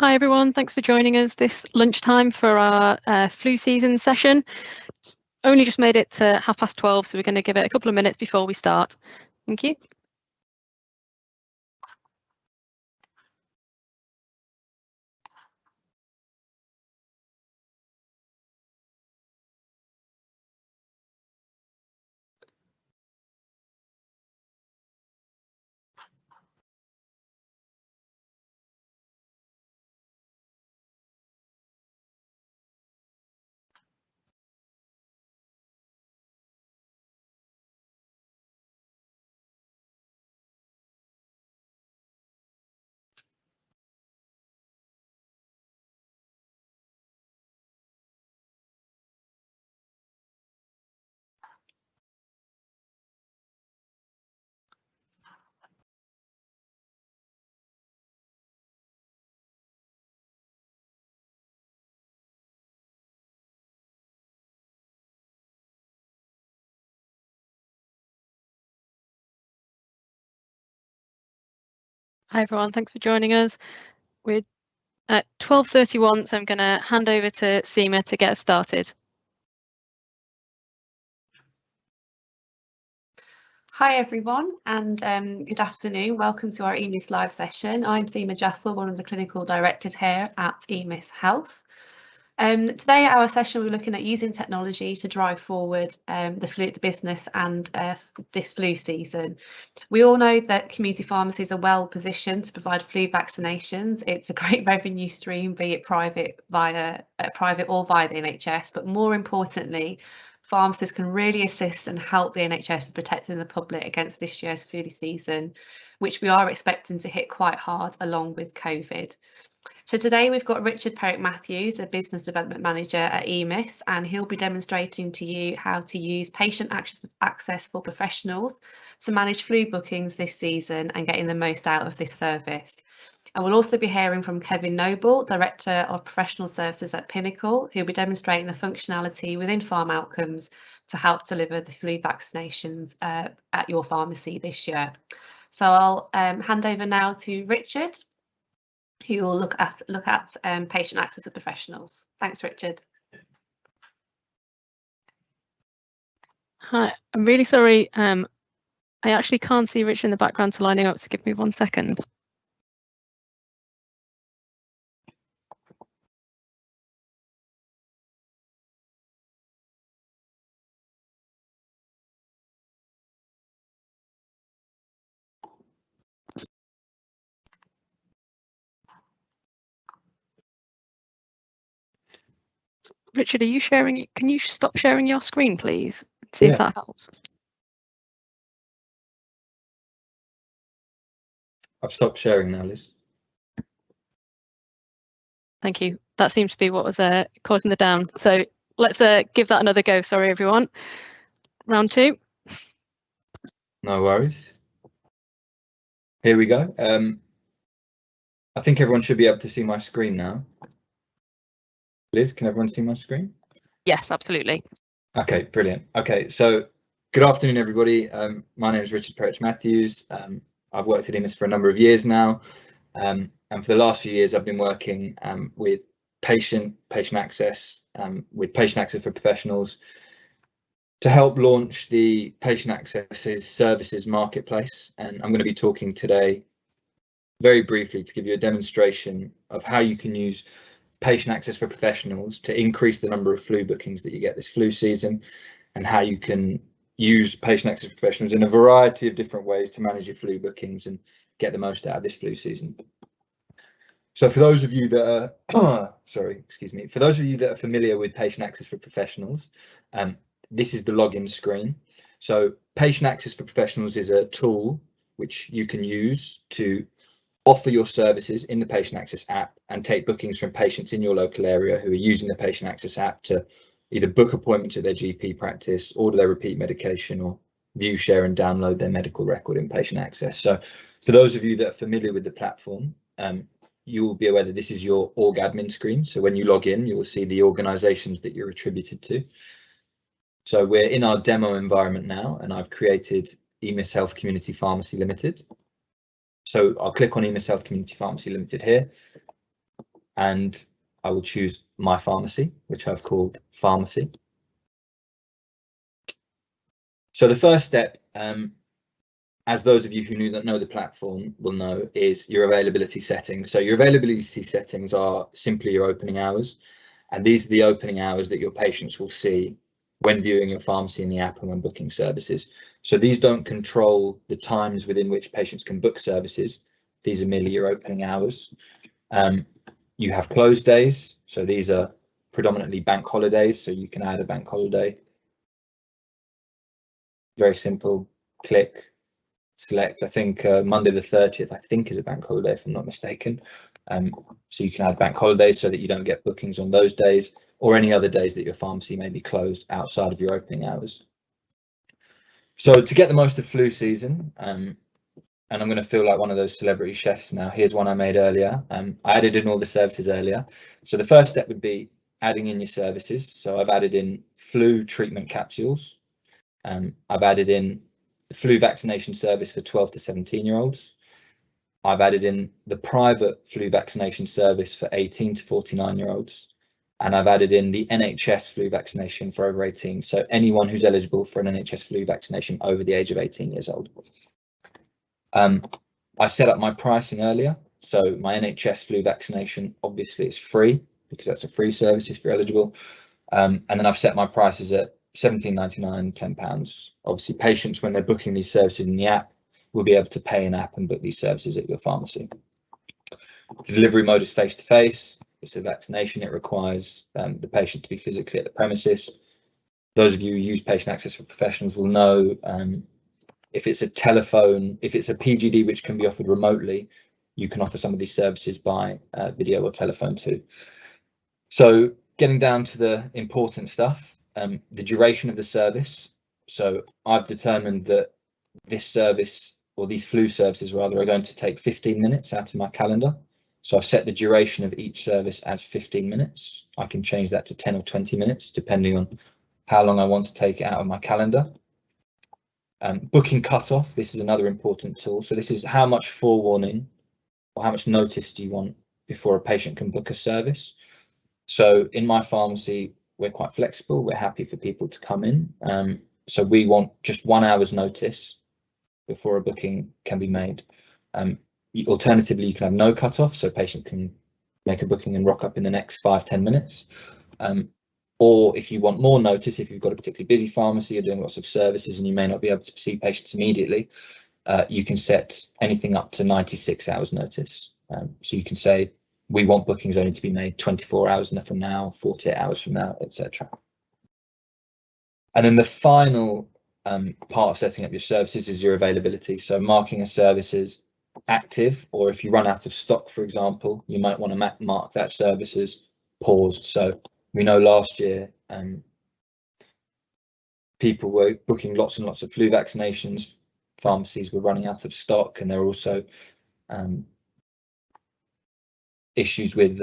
Hi everyone, thanks for joining us this lunchtime for our flu season session. It's only just made it to 12:30, so we're going to give it a couple of minutes before we start. Thank you. Hi everyone, thanks for joining us. We're at 12:31, so I'm going to hand over to Seema to get us started. Hi everyone, and good afternoon. Welcome to our EMIS Live Session. I'm Seema Jassel, one of the clinical directors here at EMIS Health. Today our session, we're looking at using technology to drive forward the business and this flu season. We all know that community pharmacies are well positioned to provide flu vaccinations. It's a great revenue stream, be it private or via the NHS, but more importantly, pharmacists can really assist and help the NHS in protecting the public against this year's flu season, which we are expecting to hit quite hard along with COVID. So today we've got Richard Perrick-Matthews, a Business Development Manager at EMIS, and he'll be demonstrating to you how to use patient access for professionals to manage flu bookings this season and getting the most out of this service. And we'll also be hearing from Kevin Noble, Director of Professional Services at Pinnacle, who'll be demonstrating the functionality within Pharm Outcomes to help deliver the flu vaccinations at your pharmacy this year. So I'll hand over now to Richard, who will look at patient access of professionals. Thanks, Richard. Hi, I'm really sorry. I actually can't see Richard in the background to lining up, so give me 1 second. Richard, are you sharing? Can you stop sharing your screen, please? See if that helps. I've stopped sharing now, Liz. Thank you. That seems to be what was causing the down. So let's give that another go. Sorry, everyone. Round two. No worries. Here we go. I think everyone should be able to see my screen now. Liz, can everyone see my screen? Yes, absolutely. Okay, brilliant. Okay, so good afternoon, everybody. My name is Richard Perrick-Matthews. I've worked at EMIS for a number of years now. And for the last few years, I've been working with patient access for professionals to help launch the patient access services marketplace. And I'm going to be talking today very briefly to give you a demonstration of how you can use patient access for professionals to increase the number of flu bookings that you get this flu season, and how you can use patient access for professionals in a variety of different ways to manage your flu bookings and get the most out of this flu season. So for those of you that are, for those of you that are familiar with patient access for professionals, this is the login screen. So patient access for professionals is a tool which you can use to offer your services in the patient access app and take bookings from patients in your local area who are using the patient access app to either book appointments at their GP practice, order their repeat medication, or view, share and download their medical record in patient access. So for those of you that are familiar with the platform, you will be aware that this is your org admin screen. So when you log in, you will see the organizations that you're attributed to. So we're in our demo environment now, and I've created EMIS Health Community Pharmacy Limited. So I'll click on EMIS Health Community Pharmacy Limited here. and I will choose my pharmacy, which I've called pharmacy. So the first step, as those of you who know the platform will know, is your availability settings. So your availability settings are simply your opening hours, and these are the opening hours that your patients will see when viewing your pharmacy in the app and when booking services. So these don't control the times within which patients can book services. These are merely your opening hours. You have closed days, so these are predominantly bank holidays, so you can add a bank holiday. Very simple, click, select. I think Monday the 30th, I think, is a bank holiday, if I'm not mistaken. So you can add bank holidays so that you don't get bookings on those days or any other days that your pharmacy may be closed outside of your opening hours. So to get the most of flu season, and I'm going to feel like one of those celebrity chefs now. Here's one I made earlier. I added in all the services earlier. So the first step would be adding in your services. So I've added in flu treatment capsules. I've added in the flu vaccination service for 12 to 17-year-olds. I've added in the private flu vaccination service for 18 to 49-year-olds. And I've added in the NHS flu vaccination for over 18. So anyone who's eligible for an NHS flu vaccination over the age of 18 years old. I set up my pricing earlier. So my NHS flu vaccination, obviously, is free because that's a free service if you're eligible. And then I've set my prices at £17.99, £10. Obviously, patients, when they're booking these services in the app, will be able to pay in app and book these services at your pharmacy. The delivery mode is face-to-face. It's a vaccination. It requires the patient to be physically at the premises. Those of you who use patient access for professionals will know if it's a telephone, if it's a PGD which can be offered remotely, you can offer some of these services by video or telephone too. So getting down to the important stuff, the duration of the service. So I've determined that this service, or these flu services rather, are going to take 15 minutes out of my calendar. So I've set the duration of each service as 15 minutes. I can change that to 10 or 20 minutes, depending on how long I want to take it out of my calendar. Booking cutoff, this is another important tool. So this is how much forewarning or how much notice do you want before a patient can book a service. So in my pharmacy, we're quite flexible. We're happy for people to come in. So we want just 1 hour's notice before a booking can be made. Alternatively, you can have no cutoff, so a patient can make a booking and rock up in the next 5-10 minutes. Or if you want more notice, if you've got a particularly busy pharmacy, you're doing lots of services and you may not be able to see patients immediately, you can set anything up to 96 hours notice. So you can say, we want bookings only to be made 24 hours from now, 48 hours from now, etc. And then the final part of setting up your services is your availability. So marking a service as active, or if you run out of stock, for example, you might want to mark that service as paused. So we know last year people were booking lots and lots of flu vaccinations. Pharmacies were running out of stock, and there were also issues with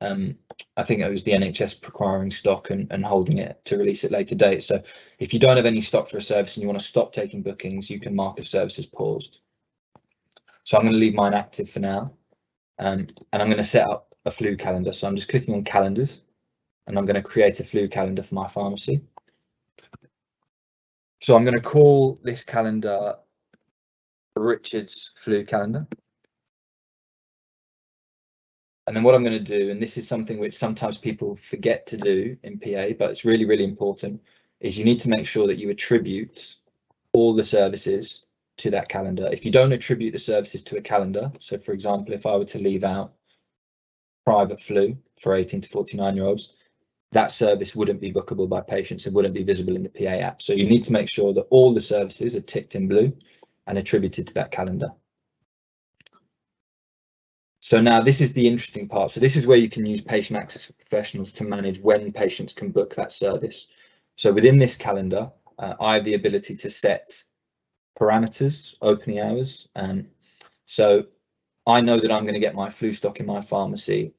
I think it was the NHS acquiring stock and holding it to release at later date. So if you don't have any stock for a service and you want to stop taking bookings, you can mark a service as paused. So I'm going to leave mine active for now, and I'm going to set up a flu calendar. So I'm just clicking on calendars, and I'm going to create a flu calendar for my pharmacy. So I'm going to call this calendar Richard's flu calendar. And then what I'm going to do, and this is something which sometimes people forget to do in PA, but it's really, really important, is you need to make sure that you attribute all the services to that calendar. If you don't attribute the services to a calendar, so for example, if I were to leave out private flu for 18 to 49-year-olds, that service wouldn't be bookable by patients. It wouldn't be visible in the PA app. So you need to make sure that all the services are ticked in blue and attributed to that calendar. So now this is the interesting part. So this is where you can use patient access for professionals to manage when patients can book that service. So within this calendar, I have the ability to set parameters, opening hours. So I know that I'm going to get my flu stock in my pharmacy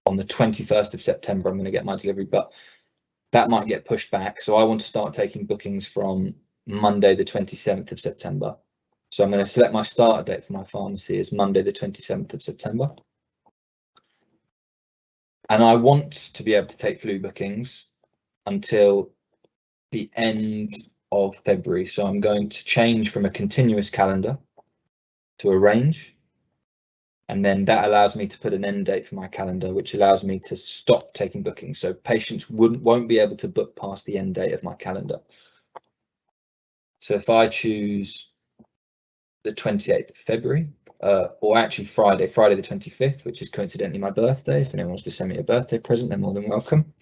on the 21st of September. I'm going to get my delivery, but that might get pushed back. So I want to start taking bookings from Monday, the 27th of September. So I'm going to select my start date for my pharmacy as Monday, the 27th of September. And I want to be able to take flu bookings until the end of February. So I'm going to change from a continuous calendar to a range. And then that allows me to put an end date for my calendar, which allows me to stop taking bookings. So patients won't be able to book past the end date of my calendar. So if I choose the 28th of February, or actually Friday the 25th, which is coincidentally my birthday. If anyone wants to send me a birthday present, they're more than welcome.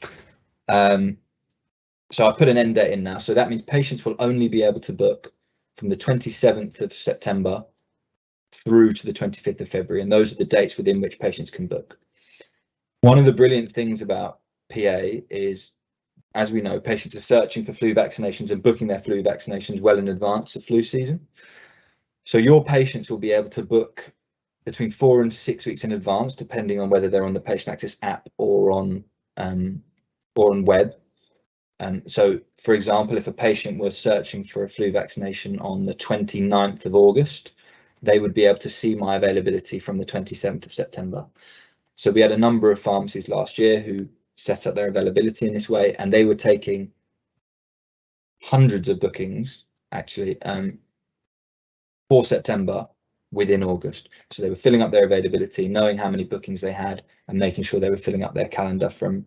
So I put an end date in now. So that means patients will only be able to book from the 27th of September through to the 25th of February. And those are the dates within which patients can book. One of the brilliant things about PA is, as we know, patients are searching for flu vaccinations and booking their flu vaccinations well in advance of flu season. So your patients will be able to book between 4 and 6 weeks in advance, depending on whether they're on the Patient Access app or on web. So, for example, if a patient was searching for a flu vaccination on the 29th of August, they would be able to see my availability from the 27th of September. So we had a number of pharmacies last year who set up their availability in this way, and they were taking hundreds of bookings actually for September within August. So they were filling up their availability, knowing how many bookings they had, and making sure they were filling up their calendar from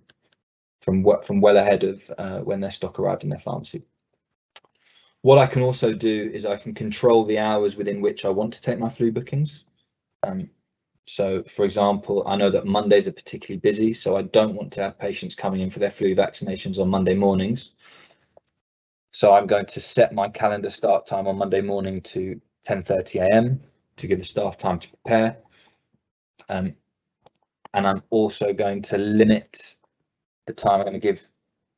well ahead of when their stock arrived in their pharmacy. What I can also do is I can control the hours within which I want to take my flu bookings. So, for example, I know that Mondays are particularly busy, so I don't want to have patients coming in for their flu vaccinations on Monday mornings. So I'm going to set my calendar start time on Monday morning to 10:30 a.m. to give the staff time to prepare. And I'm also going to limit the time. I'm going to give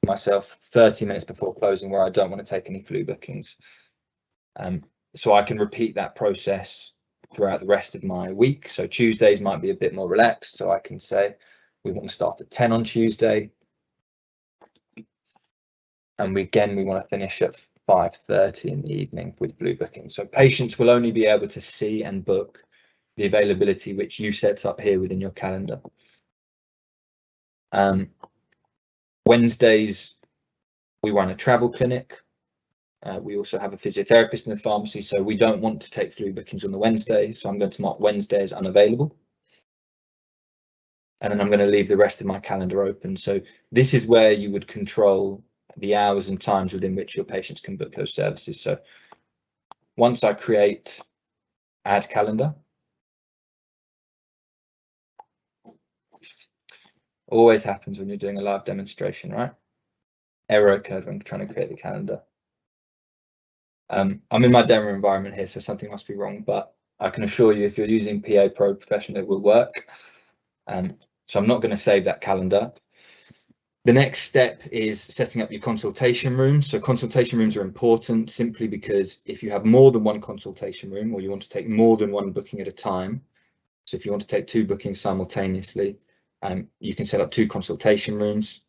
myself 30 minutes before closing where I don't want to take any flu bookings. So I can repeat that process throughout the rest of my week. So Tuesdays might be a bit more relaxed. So I can say we want to start at 10 on Tuesday. And we want to finish at 5:30 in the evening with flu bookings. So patients will only be able to see and book the availability which you set up here within your calendar. Wednesdays, we run a travel clinic. We also have a physiotherapist in the pharmacy, so we don't want to take flu bookings on the Wednesday. So I'm going to mark Wednesday as unavailable. And then I'm going to leave the rest of my calendar open. So this is where you would control the hours and times within which your patients can book those services. So once I create add calendar, always happens when you're doing a live demonstration, right? Error occurred when trying to create the calendar. I'm in my demo environment here, so something must be wrong, but I can assure you if you're using PA Pro Professional, it will work. So I'm not going to save that calendar. The next step is setting up your consultation rooms. So consultation rooms are important simply because if you have more than one consultation room, or you want to take more than one booking at a time, so if you want to take 2 bookings simultaneously, you can set up 2 consultation rooms.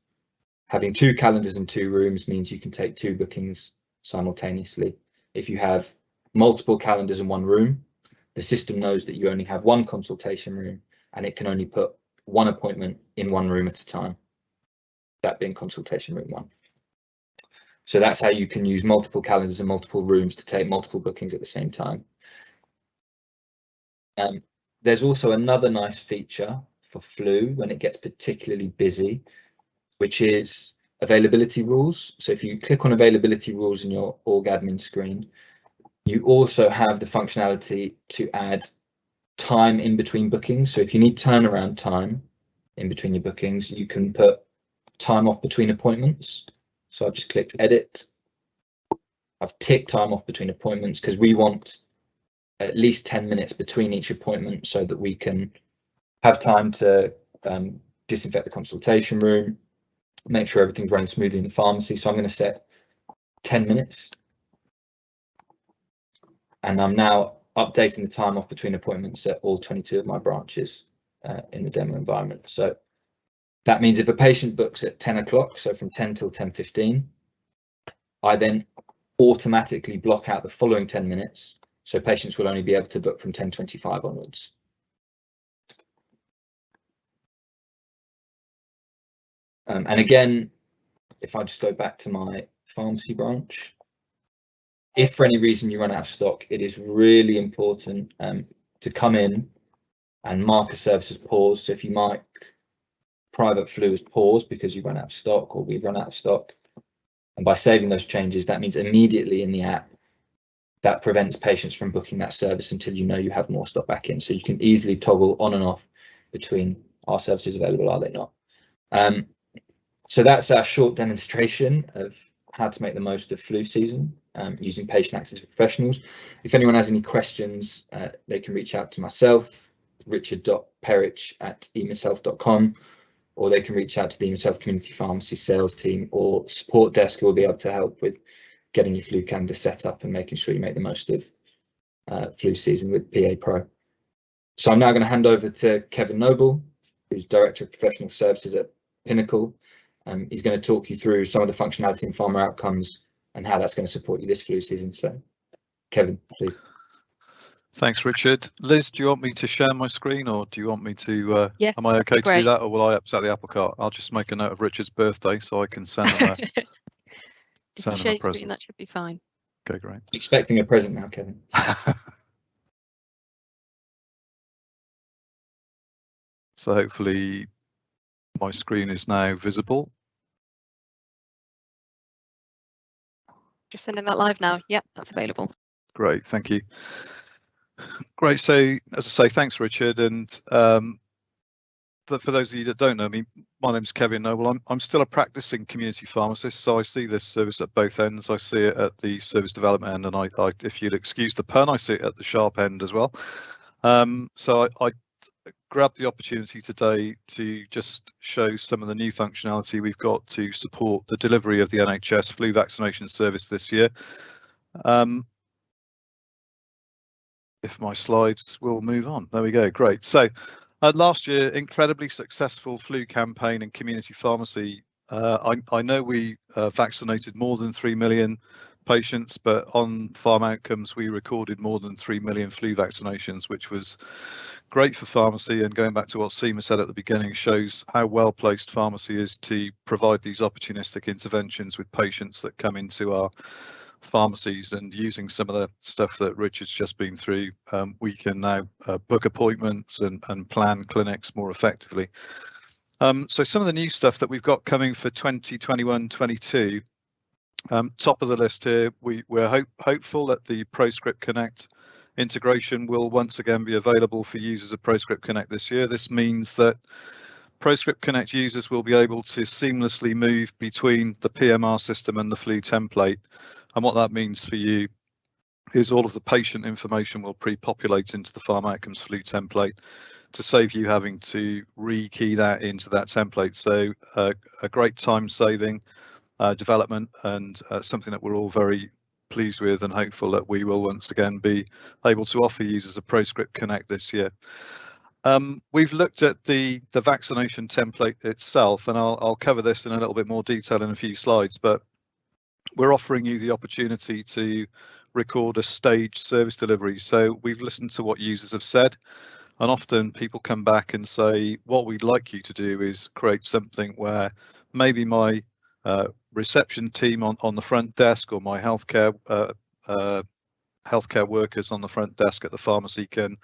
Having 2 calendars and 2 rooms means you can take 2 bookings simultaneously. If you have multiple calendars in one room, the system knows that you only have 1 consultation room and it can only put 1 appointment in 1 room at a time, that being consultation room 1. So that's how you can use multiple calendars and multiple rooms to take multiple bookings at the same time. There's also another nice feature for flu when it gets particularly busy, which is availability rules. So if you click on availability rules in your org admin screen, you also have the functionality to add time in between bookings. So if you need turnaround time in between your bookings, you can put time off between appointments. So I've just clicked edit. I've ticked time off between appointments because we want at least 10 minutes between each appointment so that we can have time to disinfect the consultation room, make sure everything's running smoothly in the pharmacy. So I'm going to set 10 minutes. And I'm now updating the time off between appointments at all 22 of my branches in the demo environment. So that means if a patient books at 10 o'clock, so from 10 till 10:15, I then automatically block out the following 10 minutes. So patients will only be able to book from 10:25 onwards. And again, if I just go back to my pharmacy branch, if for any reason you run out of stock, it is really important to come in and mark a service as paused. So if you mark private flu as paused because you run out of stock, or we've run out of stock, and by saving those changes, that means immediately in the app, that prevents patients from booking that service until you know you have more stock back in. So you can easily toggle on and off between our services available, are they not? So that's our short demonstration of how to make the most of flu season using patient access professionals. If anyone has any questions, they can reach out to myself, richard.perich@emishealth.com, or they can reach out to the EMIS Health Community Pharmacy sales team or support desk, who will be able to help with getting your flu calendar set up and making sure you make the most of flu season with PA Pro. So I'm now going to hand over to Kevin Noble, who's Director of Professional Services at Pinnacle. He's going to talk you through some of the functionality and pharma outcomes and how that's going to support you this flu season. So Kevin, please. Thanks, Richard. Liz, do you want me to share my screen, or do you want me to, yes, am I okay to great. do that, or will I upset the apple cart? I'll just make a note of Richard's birthday so I can send him If you share your screen, that should be fine. Okay, great. Expecting a present now, Kevin. So hopefully my screen is now visible. Just sending that live now. Yep, that's available. Great, thank you. Great, so as I say, thanks Richard, and for those of you that don't know me, my name's Kevin Noble. I'm still a practicing community pharmacist, so I see this service at both ends. I see it at the service development end, and I if you'll excuse the pun, I see it at the sharp end as well. So I grabbed the opportunity today to just show some of the new functionality we've got to support the delivery of the NHS flu vaccination service this year. If my slides will move on, there we go, great. So last year, incredibly successful flu campaign in community pharmacy. I know we vaccinated more than 3 million patients, but on farm outcomes, we recorded more than 3 million flu vaccinations, which was great for pharmacy. And going back to what Seema said at the beginning, shows how well placed pharmacy is to provide these opportunistic interventions with patients that come into our pharmacies. And using some of the stuff that Richard's just been through, we can now book appointments and plan clinics more effectively. So some of the new stuff that we've got coming for 2021-22, top of the list here, we're hopeful that the ProScript Connect integration will once again be available for users of ProScript Connect this year. This means that ProScript Connect users will be able to seamlessly move between the PMR system and the flu template. And what that means for you is all of the patient information will pre-populate into the Pharm Outcomes flu template to save you having to re-key that into that template. So a great time-saving development, and something that we're all very pleased with and hopeful that we will once again be able to offer users of ProScript Connect this year. We've looked at the vaccination template itself, and I'll cover this in a little bit more detail in a few slides, but we're offering you the opportunity to record a staged service delivery. So we've listened to what users have said, and often people come back and say, what we'd like you to do is create something where maybe my reception team on the front desk, or my healthcare workers on the front desk at the pharmacy can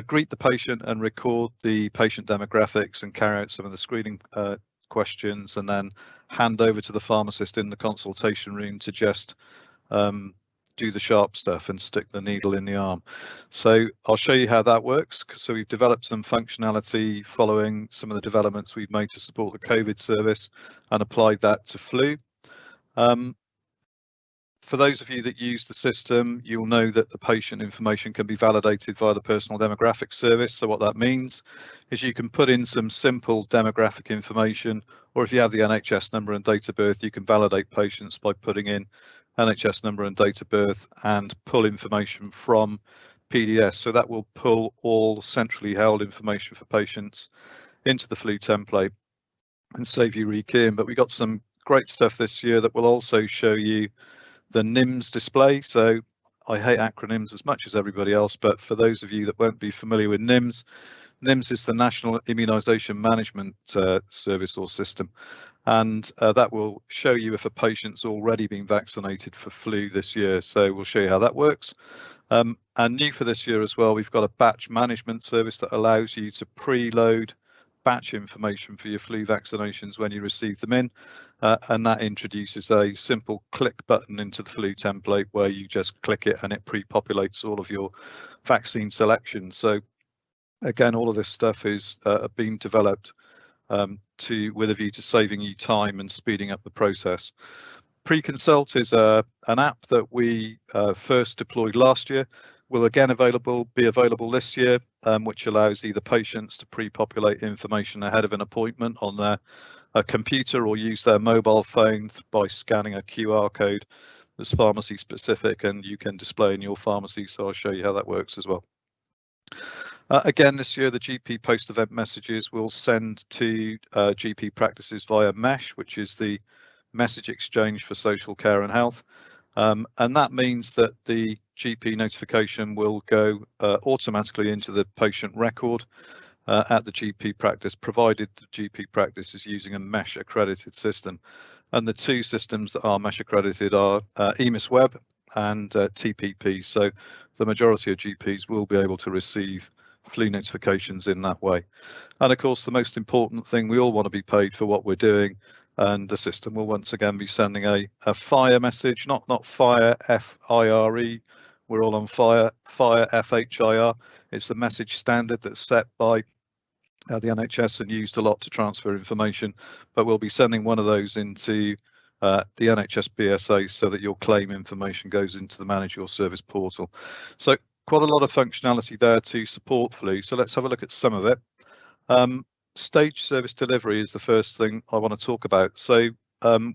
greet the patient and record the patient demographics and carry out some of the screening questions, and then hand over to the pharmacist in the consultation room to just do the sharp stuff and stick the needle in the arm. So I'll show you how that works. So we've developed some functionality following some of the developments we've made to support the COVID service and applied that to flu. For those of you that use the system, you'll know that the patient information can be validated via the personal demographic service. So what that means is you can put in some simple demographic information, or if you have the NHS number and date of birth, you can validate patients by putting in NHS number and date of birth and pull information from PDS. So that will pull all centrally held information for patients into the flu template and save you rekeying. But we got some great stuff this year that will also show you the Nims display. So I hate acronyms as much as everybody else, but for those of you that won't be familiar with Nims, Nims is the National Immunisation Management Service or system, and that will show you if a patient's already been vaccinated for flu this year. So we'll show you how that works. And new for this year as well, we've got a batch management service that allows you to preload batch information for your flu vaccinations when you receive them in, and that introduces a simple click button into the flu template where you just click it and it pre-populates all of your vaccine selections. So again, all of this stuff is being developed with a view to saving you time and speeding up the process. PreConsult is an app that we first deployed last year, will again be available this year, which allows either patients to pre-populate information ahead of an appointment on their computer or use their mobile phone by scanning a QR code that's pharmacy specific and you can display in your pharmacy. So I'll show you how that works as well. Again, this year, the GP post-event messages will send to GP practices via MESH, which is the message exchange for social care and health. And that means that the GP notification will go automatically into the patient record at the GP practice, provided the GP practice is using a MESH accredited system. And the two systems that are MESH accredited are EMIS Web and TPP. So the majority of GPs will be able to receive flu notifications in that way. And of course, the most important thing, we all want to be paid for what we're doing, and the system will once again be sending a FIRE message, not FIRE, F-I-R-E. We're all on FIRE, F-H-I-R. It's the message standard that's set by the NHS and used a lot to transfer information, but we'll be sending one of those into the NHS BSA so that your claim information goes into the Manage Your Service portal. So quite a lot of functionality there to support flu. So let's have a look at some of it. Stage service delivery is the first thing I want to talk about. So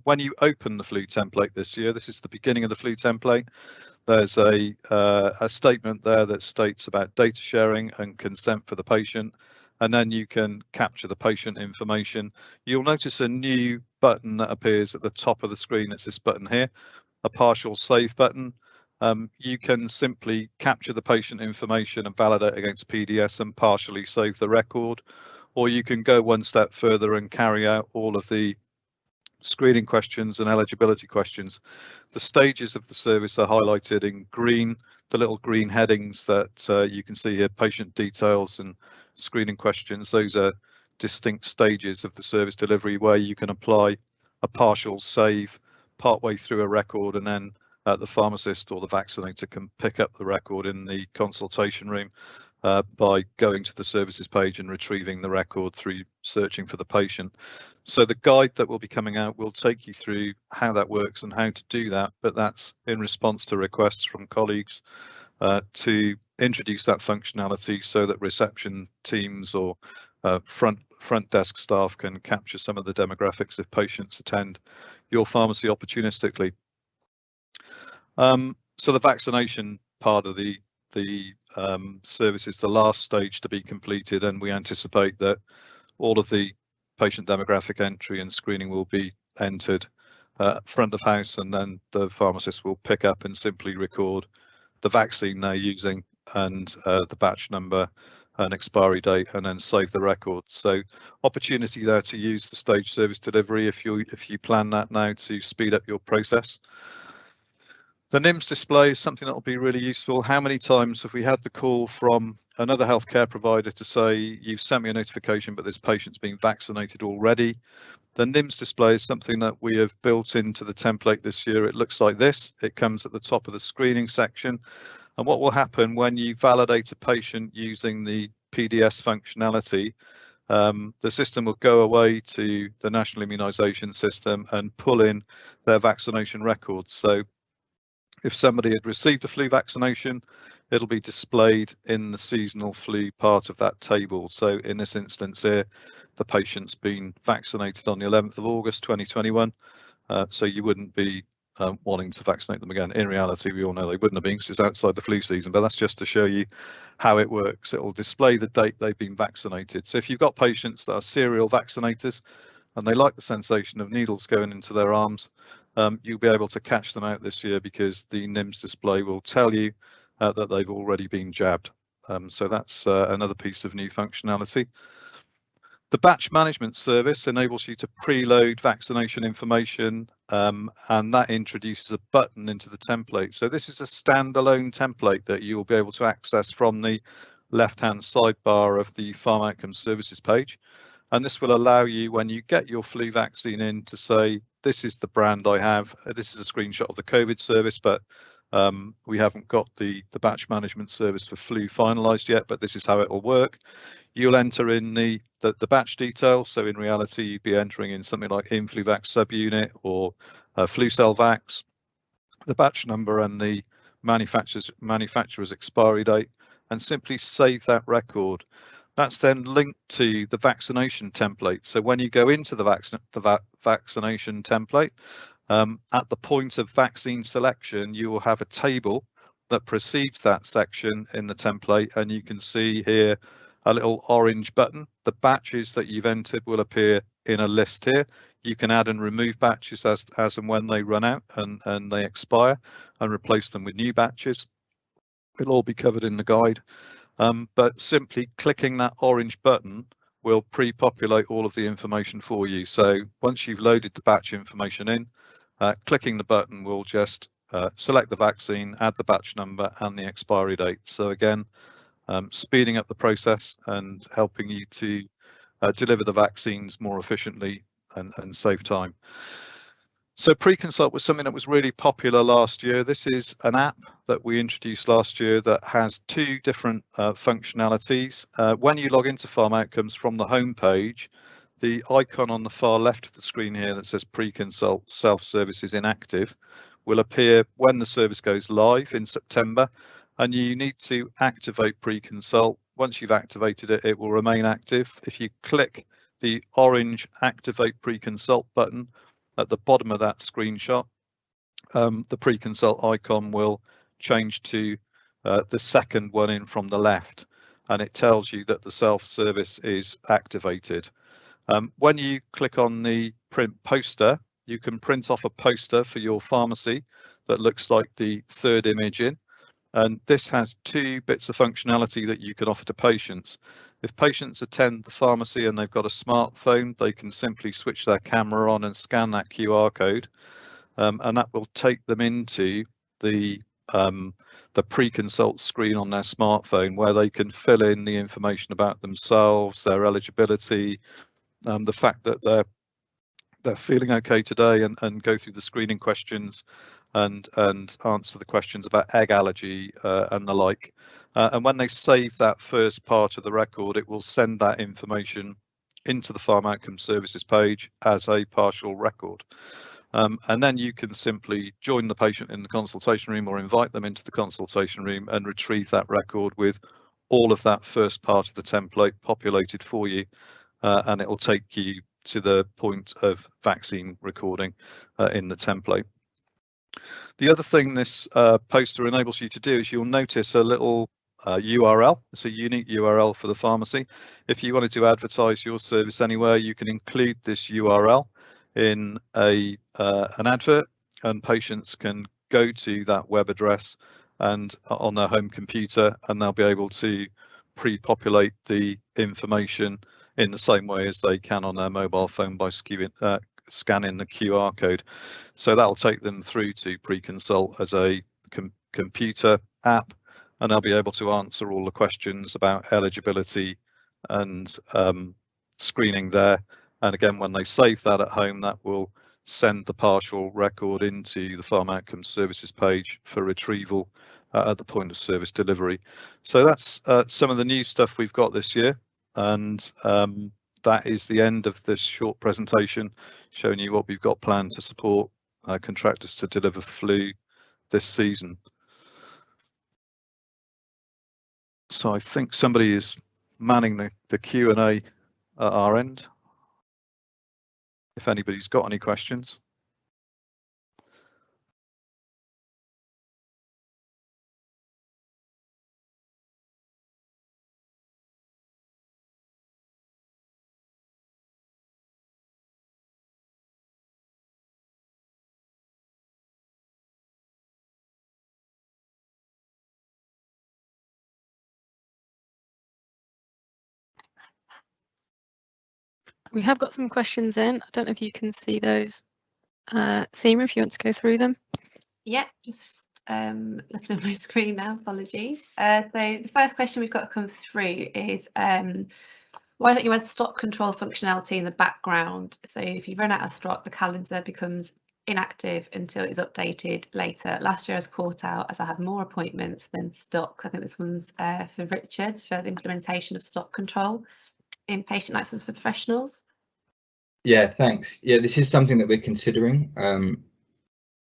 when you open the flu template this year, this is the beginning of the flu template. There's a statement there that states about data sharing and consent for the patient, and then you can capture the patient information. You'll notice a new button that appears at the top of the screen. It's this button here, a partial save button. You can simply capture the patient information and validate against PDS and partially save the record, or you can go one step further and carry out all of the screening questions and eligibility questions. The stages of the service are highlighted in green, the little green headings that you can see here, patient details and screening questions. Those are distinct stages of the service delivery where you can apply a partial save partway through a record, and then the pharmacist or the vaccinator can pick up the record in the consultation room by going to the services page and retrieving the record through searching for the patient. So the guide that will be coming out will take you through how that works and how to do that, but that's in response to requests from colleagues to introduce that functionality so that reception teams or front desk staff can capture some of the demographics if patients attend your pharmacy opportunistically. So the vaccination part of the service is the last stage to be completed, and we anticipate that all of the patient demographic entry and screening will be entered front of house, and then the pharmacist will pick up and simply record the vaccine they're using and the batch number and expiry date, and then save the record. So opportunity there to use the stage service delivery if you plan that now to speed up your process. The Nims display is something that will be really useful. How many times have we had the call from another healthcare provider to say, you've sent me a notification, but this patient's been vaccinated already? The Nims display is something that we have built into the template this year. It looks like this. It comes at the top of the screening section. And what will happen when you validate a patient using the PDS functionality, the system will go away to the National Immunisation System and pull in their vaccination records. So if somebody had received a flu vaccination, it'll be displayed in the seasonal flu part of that table. So in this instance here, the patient's been vaccinated on the 11th of August 2021. So you wouldn't be wanting to vaccinate them again. In reality, we all know they wouldn't have been because it's outside the flu season, but that's just to show you how it works. It will display the date they've been vaccinated. So if you've got patients that are serial vaccinators and they like the sensation of needles going into their arms, you'll be able to catch them out this year because the Nims display will tell you that they've already been jabbed. So that's another piece of new functionality. The batch management service enables you to preload vaccination information, and that introduces a button into the template. So this is a standalone template that you will be able to access from the left-hand sidebar of the Pharma Outcomes Services page. And this will allow you, when you get your flu vaccine in, to say, this is the brand I have. This is a screenshot of the COVID service, but we haven't got the batch management service for flu finalized yet, but this is how it will work. You'll enter in the batch details. So in reality, you'd be entering in something like Influvax subunit or Flucelvax, the batch number and the manufacturer's expiry date, and simply save that record. That's then linked to the vaccination template. So when you go into the vaccination template, at the point of vaccine selection, you will have a table that precedes that section in the template, and you can see here a little orange button. The batches that you've entered will appear in a list here. You can add and remove batches as and when they run out and they expire, and replace them with new batches. It'll all be covered in the guide. But simply clicking that orange button will pre-populate all of the information for you. So once you've loaded the batch information in, clicking the button will just select the vaccine, add the batch number and the expiry date. So again, speeding up the process and helping you to deliver the vaccines more efficiently and save time. So PreConsult was something that was really popular last year. This is an app that we introduced last year that has two different functionalities. When you log into Pharma Outcomes from the home page, the icon on the far left of the screen here that says PreConsult self-service is inactive will appear when the service goes live in September, and you need to activate PreConsult. Once you've activated it, it will remain active. If you click the orange Activate PreConsult button at the bottom of that screenshot, the PreConsult icon will change to the second one in from the left, and it tells you that the self-service is activated. When you click on the print poster, you can print off a poster for your pharmacy that looks like the third image in, and this has two bits of functionality that you can offer to patients. If patients attend the pharmacy and they've got a smartphone, they can simply switch their camera on and scan that QR code, and that will take them into the PreConsult screen on their smartphone, where they can fill in the information about themselves, their eligibility, the fact that they're feeling okay today, and go through the screening questions and answer the questions about egg allergy and the like. And when they save that first part of the record, it will send that information into the Pharma Outcomes Services page as a partial record. And then you can simply join the patient in the consultation room or invite them into the consultation room and retrieve that record with all of that first part of the template populated for you, and it will take you to the point of vaccine recording in the template. The other thing this poster enables you to do is you'll notice a little URL. It's a unique URL for the pharmacy. If you wanted to advertise your service anywhere, you can include this URL in an advert, and patients can go to that web address and on their home computer, and they'll be able to pre-populate the information in the same way as they can on their mobile phone by scanning the QR code. So that'll take them through to PreConsult as a computer app, and they'll be able to answer all the questions about eligibility and screening there. And again, when they save that at home, that will send the partial record into the Pharma Outcomes Services page for retrieval at the point of service delivery. So that's some of the new stuff we've got this year, and that is the end of this short presentation showing you what we've got planned to support contractors to deliver flu this season. So I think somebody is manning the Q&A at our end, if anybody's got any questions. We have got some questions in. I don't know if you can see those. Seema, if you want to go through them. Yeah, just looking at my screen now, apologies. So the first question we've got to come through is why don't you add stock control functionality in the background? So if you run out of stock, the calendar becomes inactive until it's updated later. Last year I was caught out as I had more appointments than stock. I think this one's for Richard for the implementation of stock control in patient access for professionals. Yeah, thanks. Yeah, this is something that we're considering.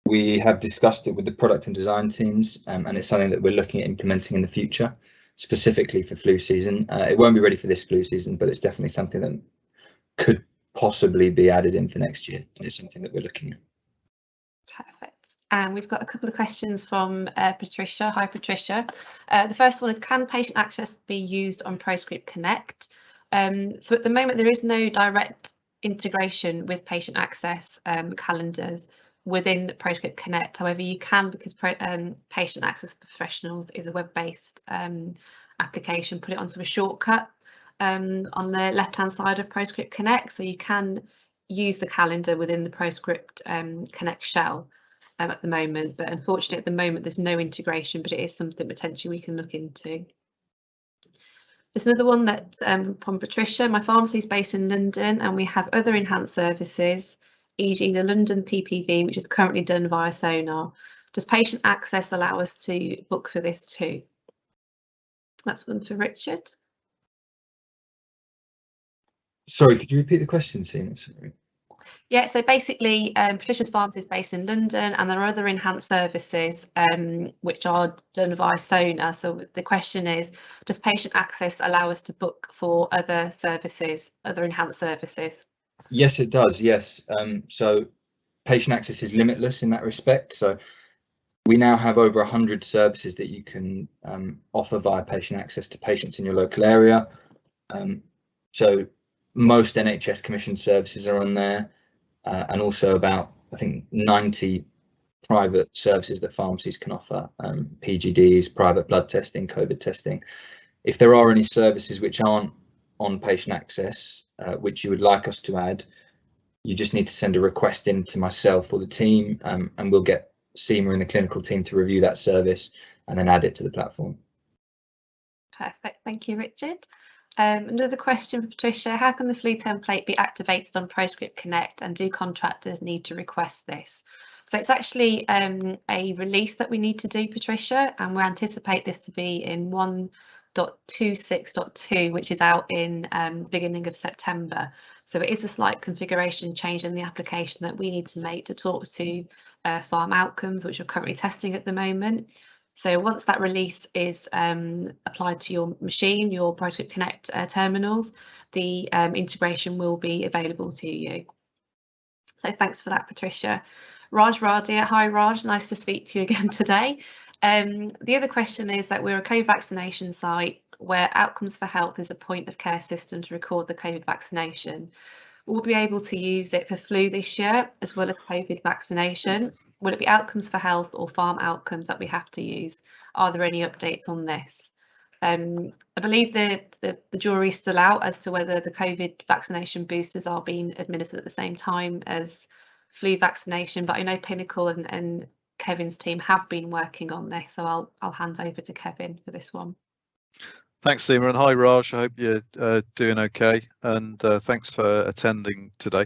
We have discussed it with the product and design teams, and it's something that we're looking at implementing in the future, specifically for flu season. It won't be ready for this flu season, but it's definitely something that could possibly be added in for next year. And it's something that we're looking at. Perfect. And we've got a couple of questions from Patricia. Hi, Patricia. The first one is, can patient access be used on ProScript Connect? So at the moment, there is no direct integration with patient access calendars within ProScript Connect. However, you can, because patient access professionals is a web-based application, put it onto a shortcut on the left-hand side of ProScript Connect. So you can use the calendar within the ProScript Connect shell at the moment, but unfortunately at the moment there's no integration, but it is something potentially we can look into. There's another one that from Patricia. My pharmacy is based in London and we have other enhanced services, e.g. the London PPV, which is currently done via Sonar. Does patient access allow us to book for this too? That's one for Richard. Sorry, could you repeat the question, Seema? Sorry. Yeah, so basically Patricia's pharmacy is based in London and there are other enhanced services which are done via Sonar. So the question is, does patient access allow us to book for other services, other enhanced services? Yes, it does, yes. So patient access is limitless in that respect. So we now have over 100 services that you can offer via patient access to patients in your local area. So most NHS commissioned services are on there. And also about, I think, 90 private services that pharmacies can offer, PGDs, private blood testing, COVID testing. If there are any services which aren't on patient access, which you would like us to add, you just need to send a request in to myself or the team, and we'll get Seema and the clinical team to review that service and then add it to the platform. Perfect, thank you, Richard. Another question for Patricia, how can the flu template be activated on ProScript Connect and do contractors need to request this? So it's actually a release that we need to do, Patricia, and we anticipate this to be in 1.26.2, which is out in the beginning of September. So it is a slight configuration change in the application that we need to make to talk to farm outcomes, which we're currently testing at the moment. So once that release is applied to your machine, your ProScript Connect terminals, the integration will be available to you. So thanks for that, Patricia. Raj Radia, hi Raj, nice to speak to you again today. The other question is that we're a COVID vaccination site where Outcomes for Health is a point of care system to record the COVID vaccination. We'll be able to use it for flu this year as well as COVID vaccination. Will it be Outcomes for Health or Farm Outcomes that we have to use? Are there any updates on this? I believe the jury's still out as to whether the COVID vaccination boosters are being administered at the same time as flu vaccination, but I know Pinnacle and Kevin's team have been working on this, so I'll hand over to Kevin for this one. Thanks, Seema, and hi Raj. I hope you're doing okay, and thanks for attending today.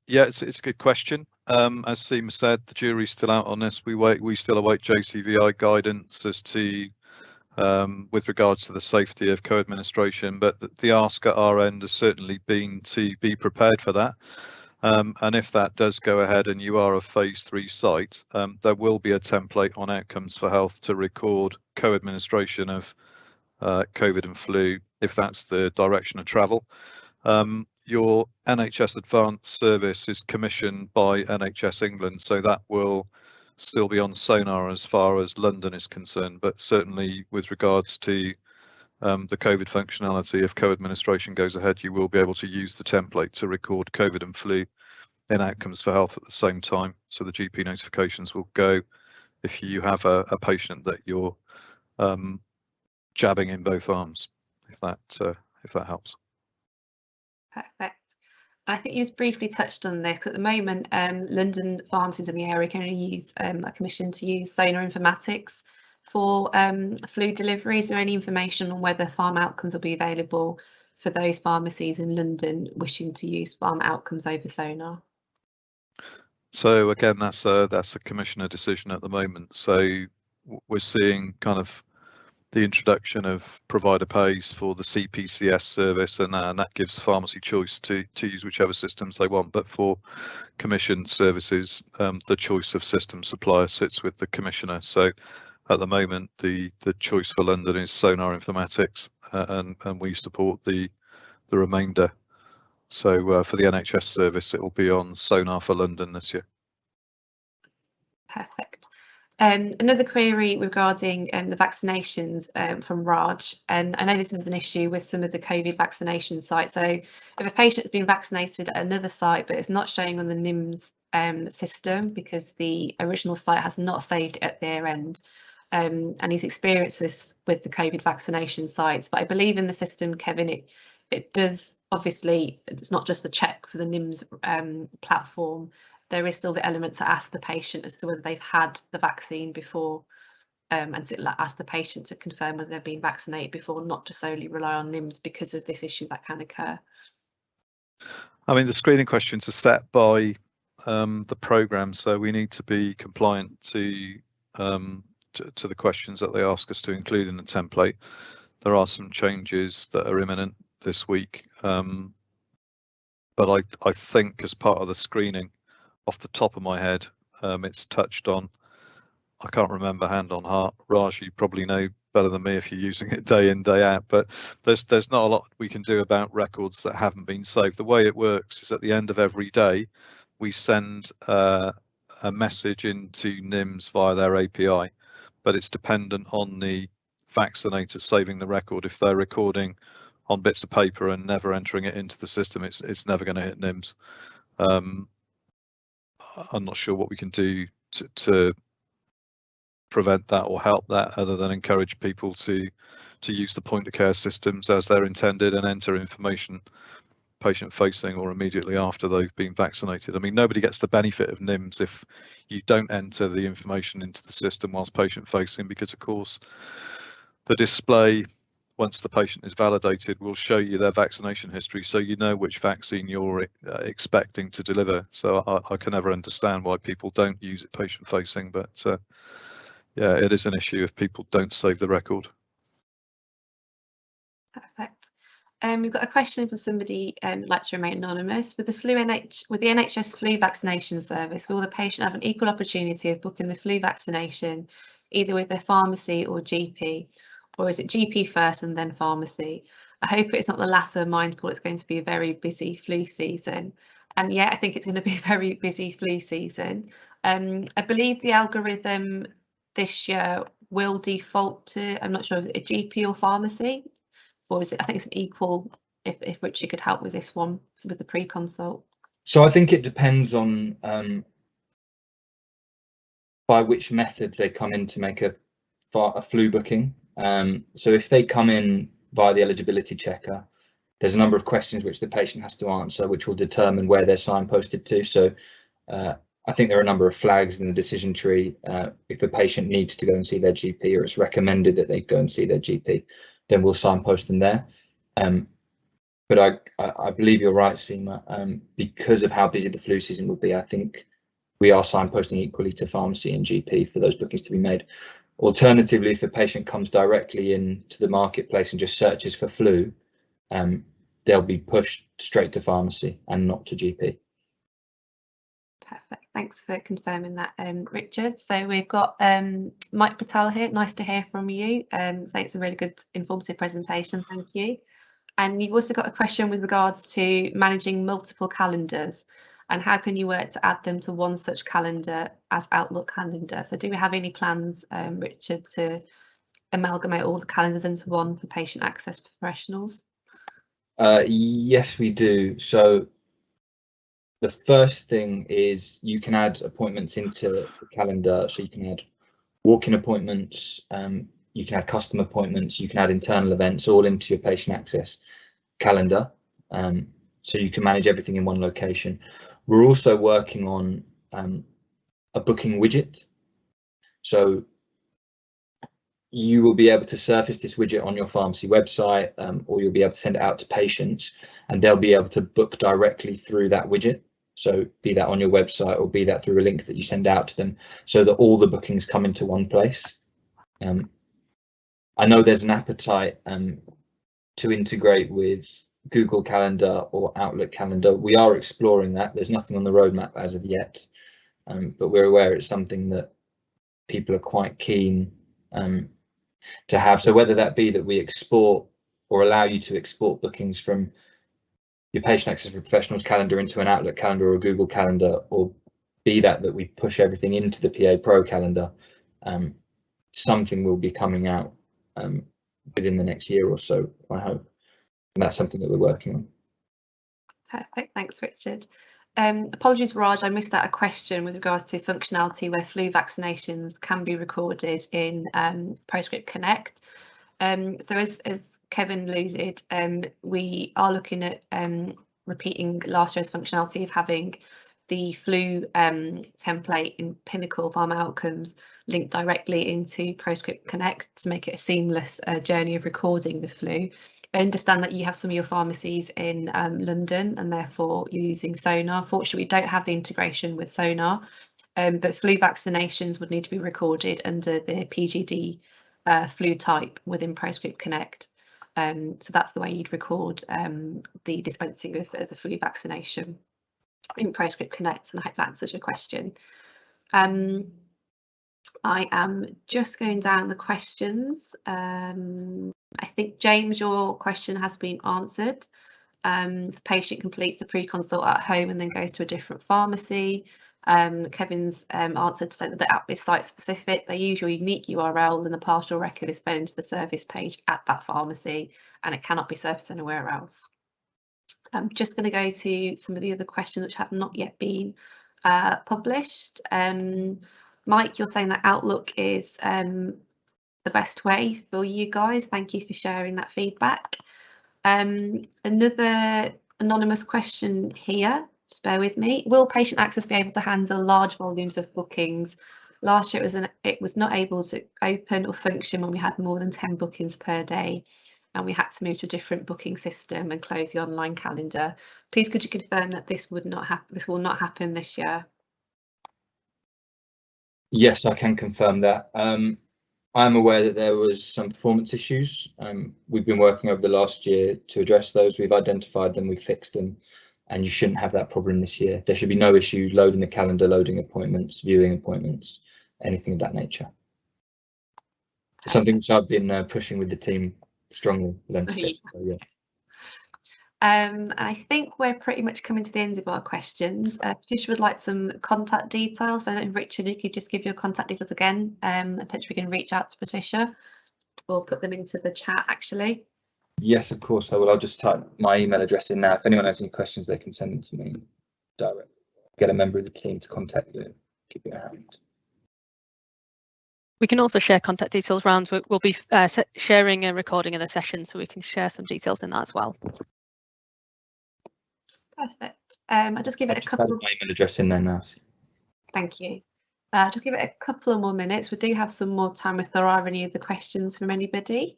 Yeah, it's a good question. As Seema said, the jury's still out on this. We still await JCVI guidance as to with regards to the safety of co-administration, but the ask at our end has certainly been to be prepared for that. And if that does go ahead and you are a phase 3 site, there will be a template on Outcomes for Health to record co-administration of COVID and flu, if that's the direction of travel. Your NHS Advanced service is commissioned by NHS England, so that will still be on Sonar as far as London is concerned, but certainly with regards to the COVID functionality, if co-administration goes ahead, you will be able to use the template to record COVID and flu in Outcomes for Health at the same time. So the GP notifications will go if you have a patient that you're jabbing in both arms, if that helps. Perfect. I think you just briefly touched on this. At the moment, London pharmacies in the area can only use a commission to use Sonar Informatics for flu delivery. Is there any information on whether Pharma Outcomes will be available for those pharmacies in London wishing to use Pharma Outcomes over Sonar? So again, that's a commissioner decision at the moment. So we're seeing kind of the introduction of provider pays for the CPCS service, and that gives pharmacy choice to use whichever systems they want. But for commissioned services, the choice of system supplier sits with the commissioner. So at the moment, the choice for London is Sonar Informatics, and we support the remainder. So for the NHS service, it will be on Sonar for London this year. Perfect. Another query regarding the vaccinations from Raj, and I know this is an issue with some of the COVID vaccination sites. So if a patient's been vaccinated at another site but it's not showing on the Nims system because the original site has not saved it at their end, and he's experienced this with the COVID vaccination sites, but I believe in the system, Kevin, it does, obviously, it's not just the check for the Nims platform. There is still the element to ask the patient as to whether they've had the vaccine before, and to ask the patient to confirm whether they've been vaccinated before, not to solely rely on Nims because of this issue that can occur. I mean, the screening questions are set by the programme, so we need to be compliant to the questions that they ask us to include in the template. There are some changes that are imminent this week, but I think as part of the screening, off the top of my head, it's touched on. I can't remember hand on heart. Raj, you probably know better than me if you're using it day in, day out, but there's not a lot we can do about records that haven't been saved. The way it works is at the end of every day, we send a message into Nims via their API, but it's dependent on the vaccinator saving the record. If they're recording on bits of paper and never entering it into the system, it's never going to hit Nims. I'm not sure what we can do to prevent that or help that, other than encourage people to use the point of care systems as they're intended and enter information patient facing or immediately after they've been vaccinated. I mean, nobody gets the benefit of Nims if you don't enter the information into the system whilst patient facing, because of course the display, once the patient is validated, will show you their vaccination history, so you know which vaccine you're expecting to deliver. So I can never understand why people don't use it patient facing, but yeah, it is an issue if people don't save the record. Perfect. We've got a question from somebody who'd like to remain anonymous. With the NHS flu vaccination service, will the patient have an equal opportunity of booking the flu vaccination either with their pharmacy or GP, or is it GP first and then pharmacy? I hope it's not the latter, mindful it's going to be a very busy flu season. And yeah, I think it's going to be a very busy flu season. I believe the algorithm this year will default to, I'm not sure if it's a GP or pharmacy, or is it, I think it's an equal, if Richard could help with this one, with the pre-consult. So I think it depends on by which method they come in to make a flu booking. So if they come in via the eligibility checker, there's a number of questions which the patient has to answer, which will determine where they're signposted to. So I think there are a number of flags in the decision tree. If a patient needs to go and see their GP, or it's recommended that they go and see their GP, then we'll signpost them there. But I believe you're right, Seema. Because of how busy the flu season will be, I think we are signposting equally to pharmacy and GP for those bookings to be made. Alternatively, if a patient comes directly into the marketplace and just searches for flu, they'll be pushed straight to pharmacy and not to GP. Perfect. Thanks for confirming that, Richard. So we've got Mike Patel here. Nice to hear from you. So it's a really good, informative presentation. Thank you. And you've also got a question with regards to managing multiple calendars and how can you work to add them to one such calendar as Outlook calendar. So do we have any plans, Richard, to amalgamate all the calendars into one for patient access professionals? Yes, we do. So the first thing is you can add appointments into the calendar. So you can add walk-in appointments, you can add custom appointments, you can add internal events all into your patient access calendar. so you can manage everything in one location. We're also working on a booking widget. So you will be able to surface this widget on your pharmacy website, or you'll be able to send it out to patients, and they'll be able to book directly through that widget. So be that on your website or be that through a link that you send out to them, so that all the bookings come into one place. I know there's an appetite to integrate with Google Calendar or Outlook Calendar. We are exploring that. There's nothing on the roadmap as of yet, but we're aware it's something that people are quite keen to have. So whether that be that we export or allow you to export bookings from your patient access for professionals calendar into an Outlook calendar or a Google Calendar, or be that we push everything into the PA Pro calendar, something will be coming out within the next year or so, I hope. And that's something that we're working on. Perfect, thanks Richard. Apologies Raj, I missed out a question with regards to functionality where flu vaccinations can be recorded in ProScript Connect. So as Kevin alluded, we are looking at repeating last year's functionality of having the flu template in Pinnacle Pharma Outcomes linked directly into ProScript Connect to make it a seamless journey of recording the flu. I understand that you have some of your pharmacies in London and therefore you're using Sonar. Fortunately, we don't have the integration with Sonar, but flu vaccinations would need to be recorded under the PGD flu type within ProScript Connect. So that's the way you'd record the dispensing of the flu vaccination in ProScript Connect, and I hope that answers your question. I am just going down the questions. I think, James, your question has been answered. The patient completes the pre-consult at home and then goes to a different pharmacy. Kevin's answered to say that the app is site specific. They use your unique URL and the partial record is fed into the service page at that pharmacy and it cannot be serviced anywhere else. I'm just going to go to some of the other questions which have not yet been published. Mike, you're saying that Outlook is the best way for you guys. Thank you for sharing that feedback. Another anonymous question here, just bear with me. Will patient access be able to handle large volumes of bookings? Last year it was not able to open or function when we had more than 10 bookings per day and we had to move to a different booking system and close the online calendar. Please could you confirm that this will not happen this year? Yes, I can confirm that. I'm aware that there was some performance issues. We've been working over the last year to address those. We've identified them, we've fixed them, and you shouldn't have that problem this year. There should be no issue loading the calendar, loading appointments, viewing appointments, anything of that nature. It's something which I've been pushing with the team strongly for them to fix. So, yeah. I think we're pretty much coming to the end of our questions. Patricia would like some contact details. I don't know if Richard, you could just give your contact details again. Patricia, we can reach out to Patricia or put them into the chat actually. Yes, of course I will. I'll just type my email address in now. If anyone has any questions, they can send them to me direct. Get a member of the team to contact you. Give you a hand. We can also share contact details rounds. We'll be sharing a recording of the session, so we can share some details in that as well. Perfect. I'll just give it a couple. My email address in there now. Thank you. Just give it a couple of more minutes. We do have some more time if there are any other questions from anybody.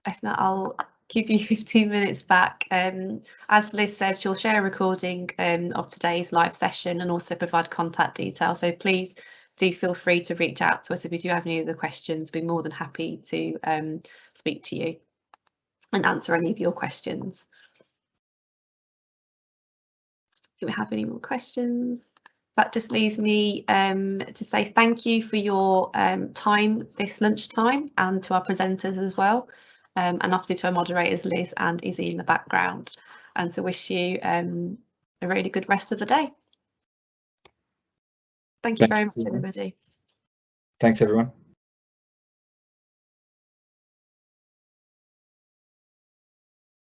If not, I'll give you 15 minutes back. As Liz said, she'll share a recording of today's live session and also provide contact details. So please do feel free to reach out to us if you do have any other questions. We're more than happy to speak to you and answer any of your questions. Do we have any more questions? That just leaves me to say thank you for your time this lunchtime and to our presenters as well. And obviously to our moderators, Liz and Izzy in the background, and to wish you a really good rest of the day. Thank you very much, everybody. Thanks, everyone.